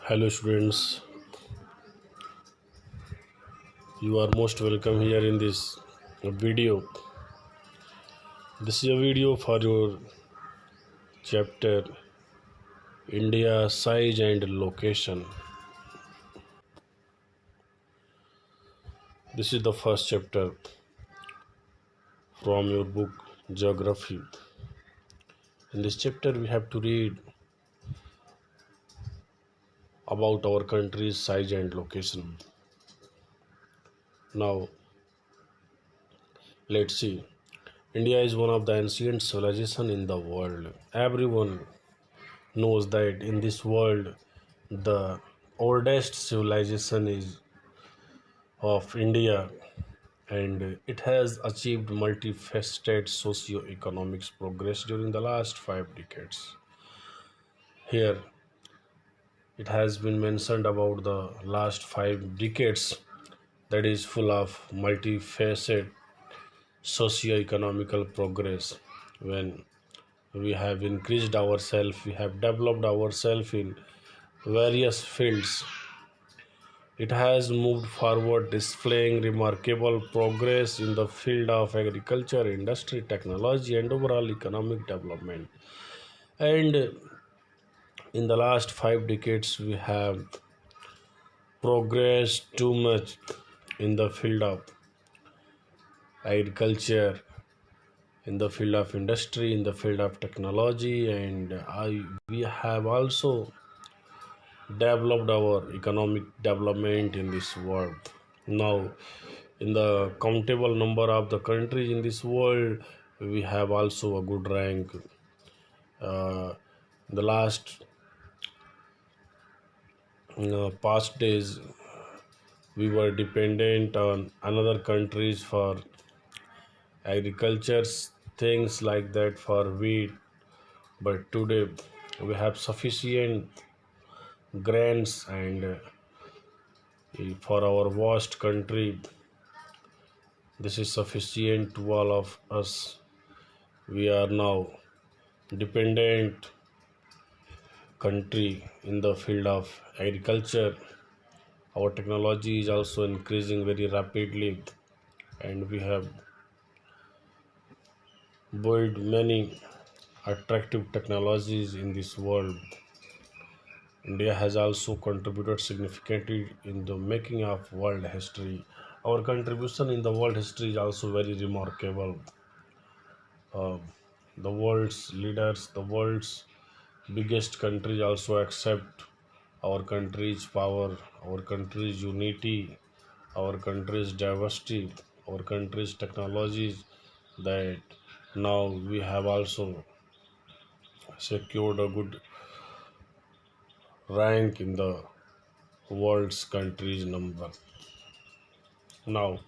Hello students, you are most welcome here in this video. This is a video for your chapter India size and location. This is the first chapter from your book Geography. In this chapter we have to read about our country's size and location. Now let's see. India is one of the ancient civilizations in the world. Everyone knows that in this world the oldest civilization is of India, and it has achieved multifaceted socio-economic progress during the last 5 decades. Here it has been mentioned about the last 5 decades that is full of multifaceted socio-economical progress. When we have increased ourselves, we have developed ourselves in various fields. It has moved forward, displaying remarkable progress in the field of agriculture, industry, technology, and overall economic development. And in the last 5 decades, we have progressed too much in the field of agriculture, in the field of industry, in the field of technology, and we have also developed our economic development in this world. Now, in the countable number of the countries in this world, we have also a good rank. The last past days, we were dependent on another countries for agriculture, things like that for wheat. But today, we have sufficient grains, and for our vast country, this is sufficient to all of us. We are now dependent country in the field of agriculture. Our technology is also increasing very rapidly, and we have built many attractive technologies in this world. India has also contributed significantly in the making of world history. Our contribution in the world history is also very remarkable. Uh, the world's leaders, the world's biggest countries also accept our country's power, our country's unity, our country's diversity, our country's technologies, that now we have also secured a good rank in the world's countries number. Now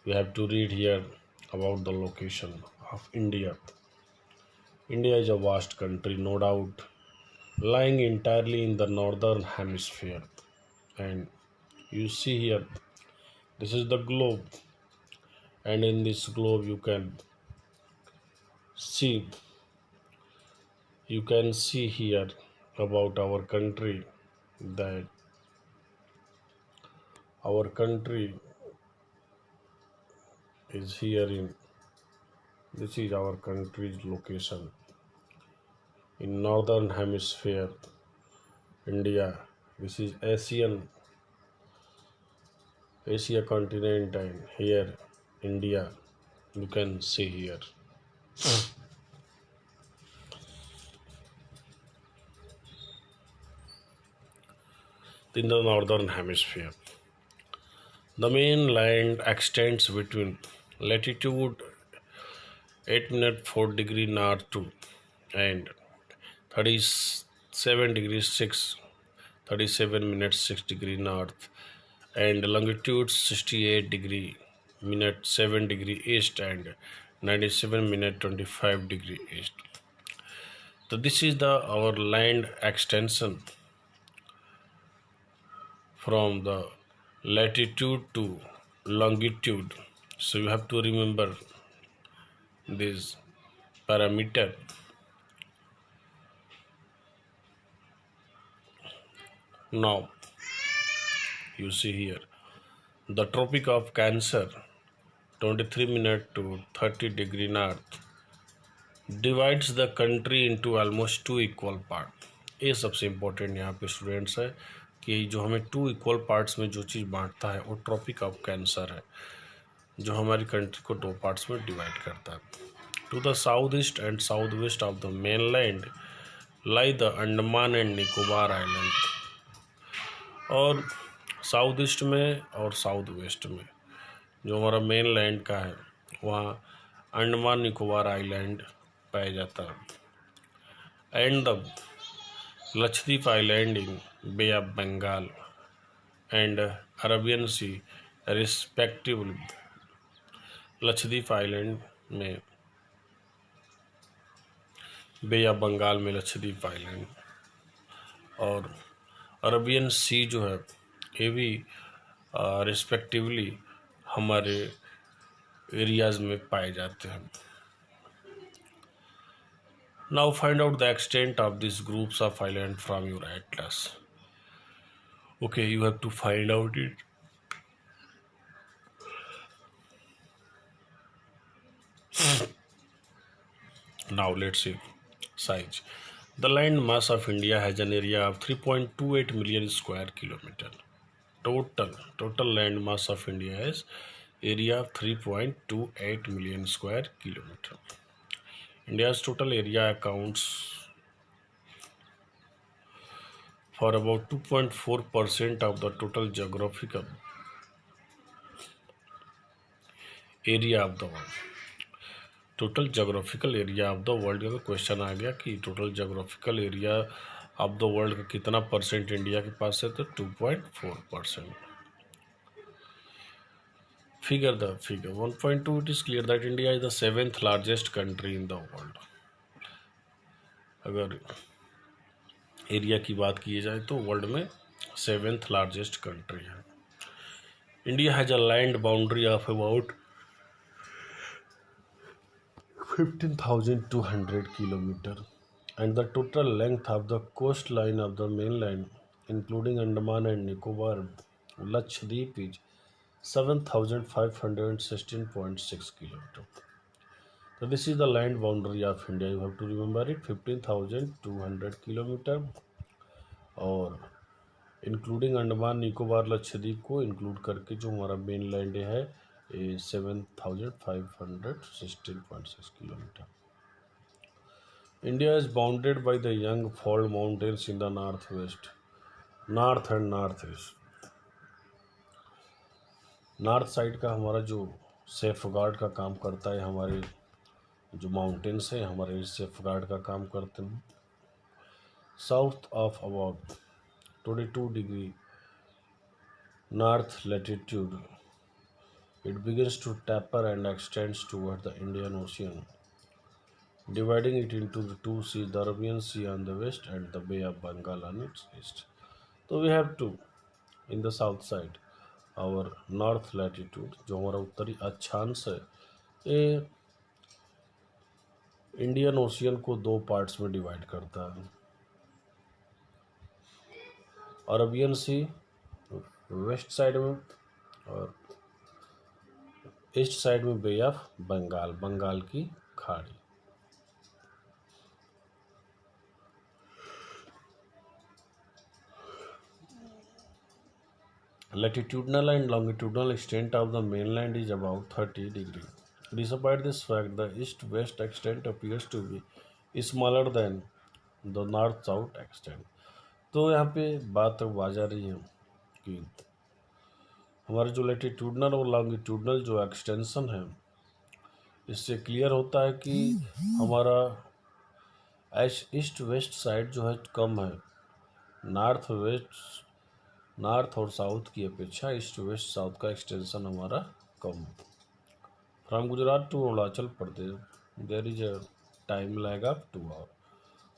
we have to read here about the location of India. India is a vast country, no doubt, lying entirely in the northern hemisphere. And you see here, this is the globe, and in this globe see you can see here about our country, that our country is here in, this is our country's location in northern hemisphere India. This is Asia continent, and here India, you can see here in the northern hemisphere. The main land extends between latitude 8 minute 4 degree north to and 37 degrees 37 minutes 6 degree north, and longitude 68 degree minute 7 degree east, and 97 minute 25 degree east. So this is the our land extension from the latitude to longitude. So you have to remember this parameter. Now, you see here the Tropic of Cancer, 23 minutes to 30 degree north, divides the country into almost two equal parts. ये सबसे important यहाँ पे students है कि जो हमें two equal parts में जो चीज़ बांटता है वो ट्रॉपिक ऑफ कैंसर है, जो हमारी कंट्री को दो पार्ट्स में डिवाइड करता है. To the south east and south west of the mainland lie the Andaman and Nicobar island. और साउथ ईस्ट में और साउथ वेस्ट में जो हमारा मेन लैंड का है वहाँ अंडमान निकोबार आइलैंड पाया जाता है, and the Lakshadweep island in bay of Bengal and Arabian sea respectively. Lakshadweep island में, बे ऑफ बंगाल में लक्षद्वीप आइलैंड, और अरबियन सी जो है ये भी रिस्पेक्टिवली हमारे एरियाज में पाए जाते हैं. Now find out the extent of this groups of island from your atlas. Okay, you have to find out it. Now let's see size. The land mass of India has an area of 3.28 million square kilometer. Total land mass of India has area of 3.28 million square kilometer. India's total area accounts for about 2.4% of the total geographical area of the world. Total geographical area of the world का question आ गया कि total geographical area of the world का कितना percent India के पास है, तो 2.4%. Figure 1.2, it is clear that India is the 7th largest country in the world. अगर area की बात की जाए तो वर्ल्ड में 7th लार्जेस्ट कंट्री है. India has a land boundary of about 15,200 kilometer, and the total length of the coastline of the mainland, including Andaman and Nicobar, Lakshadweep, is 7,516.6 kilometer. So this is the land boundary of India. You have to remember it, 15,200 kilometer, और including Andaman Nicobar Lakshadweep को include करके जो हमारा main land है 7,516.6 kilometer. India is bounded by the Jungfrau Mountains in the northwest, north and northeast. North side का हमारा जो safe guard का काम करता है, हमारे जो माउंटेन्स हैं हमारे सेफ गार्ड का काम करते हैं. South of about 22 degree north latitude it begins to taper and extends toward the Indian Ocean, dividing it into the two seas, the Arabian Sea on the west and the Bay of Bengal on its east. So we have to, in the south side, our north latitude, जो हमारा उत्तरी अक्षांश है, ये Indian ocean को दो parts में divide करता है. अरबियन सी वेस्ट साइड में और ईस्ट साइड में बे ऑफ बंगाल, बंगाल की खाड़ी. Latitudinal and longitudinal extent of the mainland is about 30 degrees. Despite this fact, the east-west extent appears to be smaller than the north-south extent. तो यहाँ पे बात अब आ जा रही है कि हमारे जो लेटिट्यूडनल और लॉन्गिट्यूडनल जो एक्सटेंशन है, इससे क्लियर होता है कि हमारा ईस्ट वेस्ट साइड जो है कम है, नॉर्थ और साउथ की अपेक्षा ईस्ट वेस्ट साउथ का एक्सटेंशन हमारा कम. From Gujarat to Arunachal Pradesh there is a time lag of 2 hour.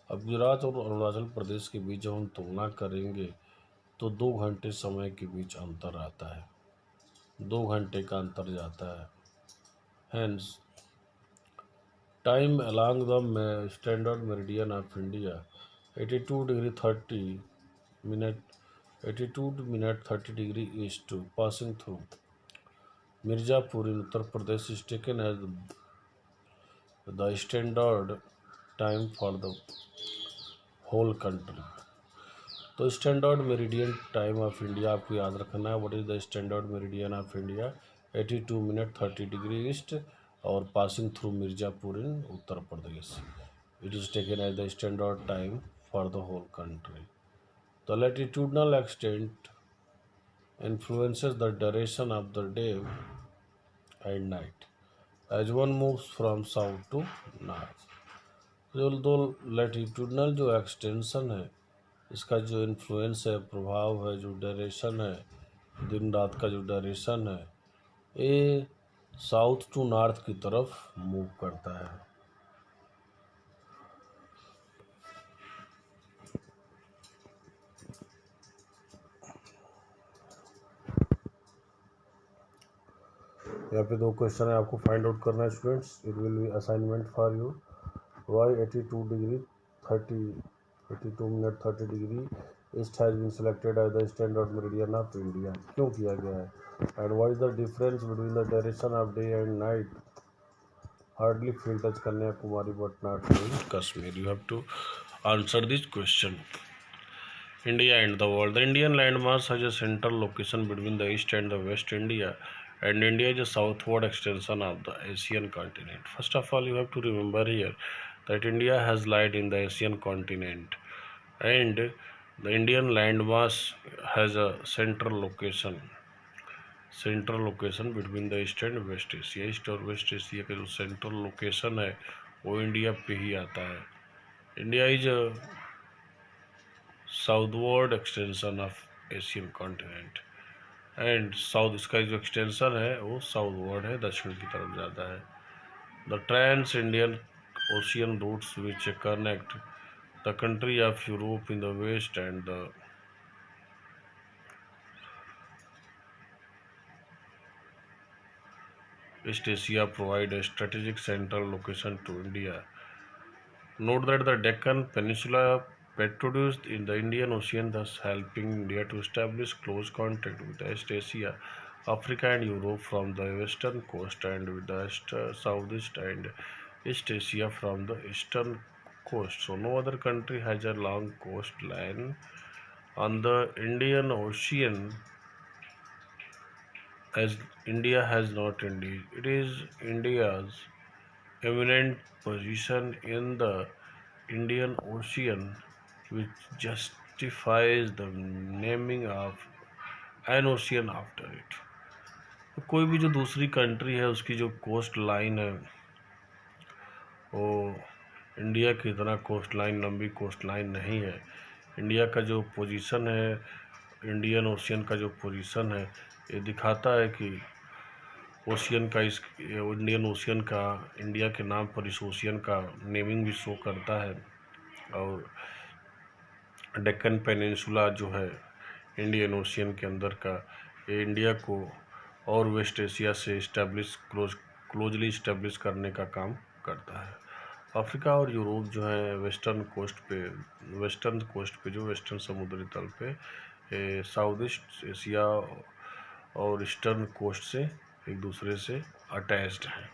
अब गुजरात और अरुणाचल प्रदेश के बीच जब हम तुलना करेंगे तो 2 घंटे समय के बीच अंतर आता है, 2 घंटे का अंतर जाता है. Hence time along the standard meridian of India 82 degree 30 minute 82 minute 30 degree east passing through Mirzapur in Uttar Pradesh is taken as the standard time for the whole country. तो standard meridian time of India आपको याद रखना है. What is the standard meridian of India? 82 minute 30 degree east और passing through Mirzapur in Uttar Pradesh. It is taken as the standard time for the whole country. The latitudinal extent influences the duration of the day and night as one moves from south to north. जो latitudinal जो extension है, इसका जो influence है, प्रभाव है, जो direction है, दिन रात का जो डायरेक्शन है, ये साउथ टू नॉर्थ की तरफ मूव करता है. यहाँ पे दो क्वेश्चन है, आपको फाइंड आउट करना है students. It will be assignment for you. Why 82 minute 30 degree east has been selected as the standard meridian of India. क्यों किया गया है? And what is the difference between the direction of day and night? Hardly feel touch Kanyakumari but not in Kashmir. You have to answer this question. India and the world. The Indian landmass has a central location between the East and the West India, and India is a southward extension of the Asian continent. First of all, you have to remember here that India has lied in the Asian continent, and the Indian landmass has a central location between the East and West Asia. East और West Asia का जो central location है वो India पे ही आता है. India is southward extension of Asian continent, and south इसका जो एक्सटेंशन है वो साउथवर्ड है, दक्षिण की तरफ जाता है. The trans Indian ocean routes which connect the country of Europe in the west and the East Asia provide a strategic central location to India. Note that the Deccan Peninsula petroduced in the Indian Ocean, thus helping India to establish close contact with East Asia, Africa and Europe from the western coast, and with the southeast and East Asia from the eastern coast. So no other country has a long coastline on the Indian Ocean as India has not. Indeed, it is India's eminent position in the Indian Ocean which justifies the naming of an ocean after it. तो कोई भी जो दूसरी country है उसकी जो coast line है वो इंडिया की इतना कोस्ट लाइन, लंबी कोस्ट लाइन नहीं है. इंडिया का जो पोजीशन है, इंडियन ओशियन का जो पोजीशन है, ये दिखाता है कि ओशियन का इस इंडियन ओशियन का इंडिया के नाम पर इस ओशियन का नेमिंग भी शो करता है. और डेक्कन पेनिनसुला जो है इंडियन ओशियन के अंदर का, ये इंडिया को और वेस्ट एशिया से क्लोजली इस्टेब्लिश करने का काम करता है. अफ्रीका और यूरोप जो है वेस्टर्न कोस्ट पे जो वेस्टर्न समुद्री तल पे साउथ ईस्ट एशिया और ईस्टर्न कोस्ट से एक दूसरे से अटैच्ड है.